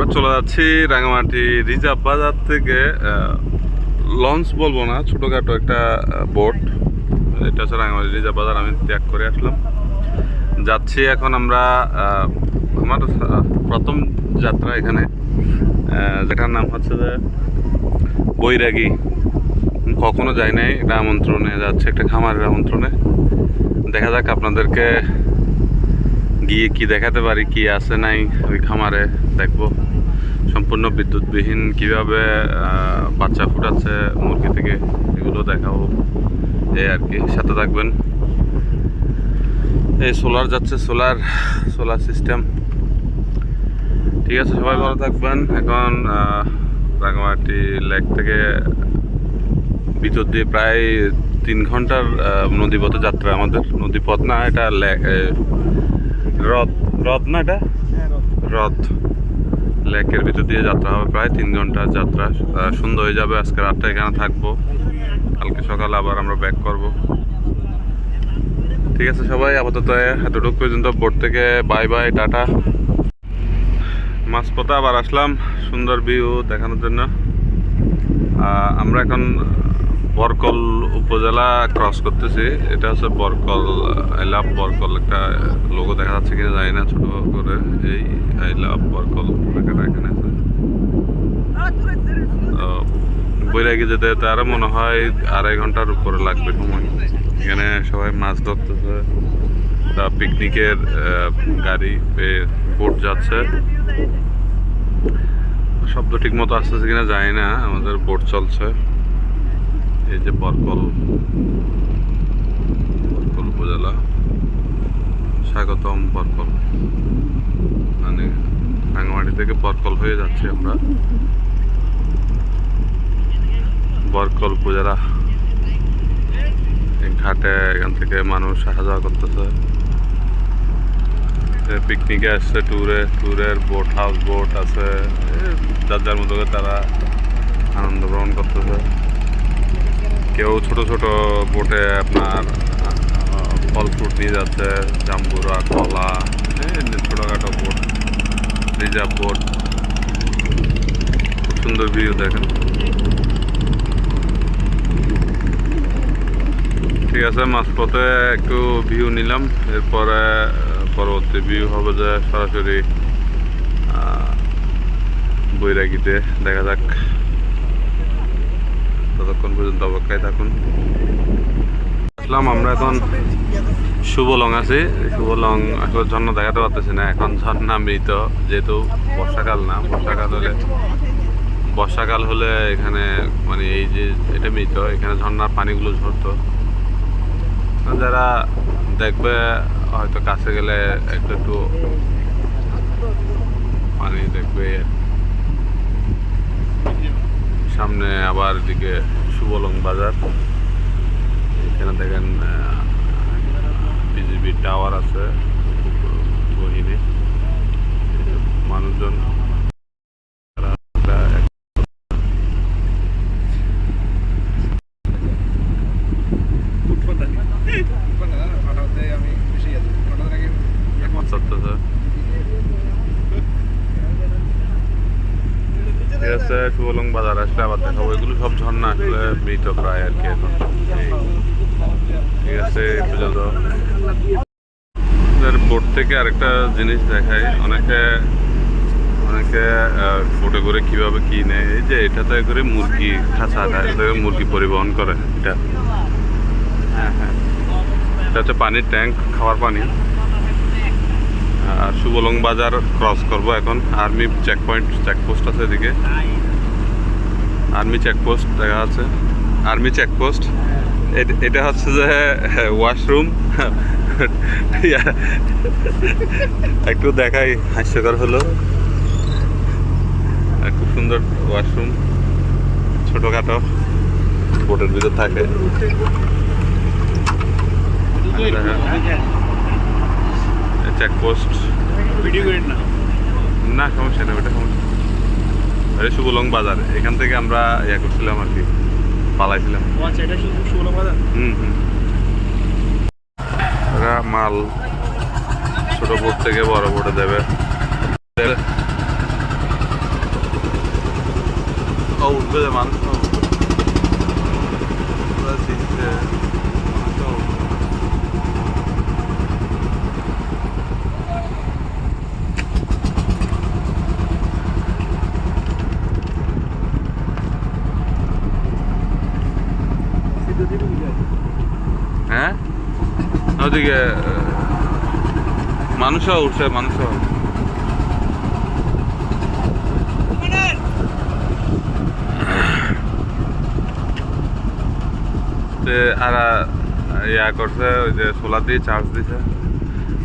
আমরা চলে যাচ্ছি রাঙামাটি রিজার্ভ বাজার থেকে লঞ্চ বলবো না, ছোটোখাটো একটা বোট। এটা হচ্ছে রাঙামাটি রিজার্ভ বাজার। আমি ত্যাগ করে আসলাম, যাচ্ছি এখন আমরা। আমার প্রথম যাত্রা এখানে, যেটার নাম হচ্ছে যে বৈরাগী। কখনো যাই নাই, এটা আমন্ত্রণে যাচ্ছে, একটা খামারের আমন্ত্রণে। দেখা যাক আপনাদেরকে গিয়ে কি দেখাতে পারি, কি আছে নাই ওই খামারে দেখবো। সম্পূর্ণ বিদ্যুৎবিহীন কিভাবে বাচ্চা ফুটাচ্ছে মুরগি থেকে, এগুলো দেখাবো। এই আর কি, সাথে থাকবেন। এই সোলার যাচ্ছে, সোলার সিস্টেম। ঠিক আছে, সবাই ভালো থাকবেন। এখন রাঙামাটি লেক থেকে ভিতর দিয়ে প্রায় 3 ঘন্টার নদীপথে যাত্রা আমাদের। নদীপথ না, এটা হ্রদ না, এটা হ্রদ। লেকের ভিতর দিয়ে যাত্রা হবে, প্রায় 3 ঘন্টার যাত্রা। সুন্দর হয়ে যাবে। আজকে রাতটা এখানে থাকবো, কালকে সকালে আবার আমরা ব্যাক করব। ঠিক আছে সবাই, আপাতত এতটুকু পর্যন্ত। বোট থেকে বাই বাই, টাটা। মাঝপথে আবার আসলাম সুন্দর ভিউ দেখানোর জন্য। আমরা এখন বরকল উপজেলা ক্রস করতেছি। এটা হচ্ছে বরকল, আই লাভ বরকল। একটা লোগো দেখা যাচ্ছে কিনা জানি না, ছোট করে। এই আই লাভ বরকল লেখাটা এখানে আছে। বৈরাগী যেতে যেতে আরো মনে হয় 2.5 ঘন্টার উপরে লাগবে সময়। এখানে সবাই মাছ ধরতেছে, পিকনিকের গাড়ি, বোট যাচ্ছে। শব্দ ঠিক মতো আসতেছে কিনা জানি না। আমাদের বোট চলছে। এই যে বরকল উপজেলা, স্বাগতম বরকল। মানে রাঙামাটি থেকে বরকল হয়ে যাচ্ছি আমরা। বরকল উপজেলা ঘাটে, এখান থেকে মানুষ আসা যাওয়া করতেছে। পিকনিকে আসছে, ট্যুরের বোট, হাউস বোট আছে। যার যার মতো তারা আনন্দ গ্রহণ করতেছে। কেউ ছোট ছোট বোটে আপনার ফল ফ্রুট নিয়ে যাচ্ছে, জাম্বুরা, কলা, ছোটোখাটো বোট, রিজার্ভ বোট। খুব সুন্দর ভিউ দেখেন। ঠিক আছে, মাঝপথে একটু ভিউ নিলাম। এরপরে পরবর্তী ভিউ হবে যে সরাসরি বৈরাগীতে। দেখা যাক, ততক্ষণ পর্যন্ত অপেক্ষায় থাকুন। আসলাম আমরা এখন শুভলং আছি। শুভলং আসলে ঝর্ণা দেখাতে পারতেছি না এখন, ঝর্ণা মৃত, যেহেতু বর্ষাকাল না। বর্ষাকাল হলে এখানে মানে এই যে এটা মৃত, এখানে ঝর্ণার পানিগুলো ঝরতো। যারা দেখবে হয়তো কাছে গেলে একটু পানি দেখবে। সামনে আবার এদিকে শুভলং বাজার। এখানে দেখেন বিজিবি টাওয়ার আছে, গহিনে মানুষজন। ঠিক আছে, শুভলং বাজার আসলে আবার দেখাবো। এগুলো সব ঝর্ণা আসলে মৃত প্রায় আর কি এখন। ঠিক আছে, বোট থেকে আরেকটা জিনিস দেখাই। অনেকে বোটে করে কিভাবে কি নেয়। এই যে এটাতে করে মুরগি খাঁচা, মুরগি পরিবহন করে। এটা হ্যাঁ, এটা হচ্ছে পানির ট্যাঙ্ক, খাওয়ার পানি। আর শুভলং বাজার ক্রস করব এখন। আর্মি চেকপোস্ট আছে এদিকে। আর্মি চেকপোস্ট দেখা যাচ্ছে, আর্মি চেকপোস্ট। এটা হচ্ছে যে ওয়াশরুম। একটু দেখাই, হাস্যকর হলো। খুব সুন্দর ওয়াশরুম, ছোটখাটো, বোটের ভিতর থাকে। চেকপোস্ট না, সমস্যা নেই, ওটা সমস্যা। আরে শুভলং বাজার, এখান থেকে আমরা করছিলাম আর কি, পালাইছিলাম। ওরা মাল ছোট বোট থেকে বড় বোটে দেবে। ও উঠবে যে মানুষ পুরো দিচ্ছে হ্যাঁ ওদিকে মানুষও উঠছে মানুষও আর ইয়া করছে ওই যে সোলার দিয়ে চার্জ দিছে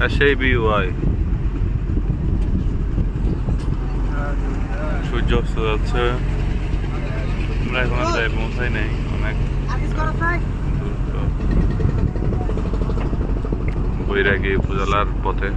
আর সেই ভিউ হয় সূর্য অস্ত যাচ্ছে আমরা এখন যাই পৌঁছাই নাই অনেক বৈরাগী উপজেলার পথে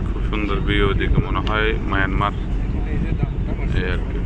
খুব সুন্দর ভিউ ওদিকে মনে হয় মায়ানমার এই আর কি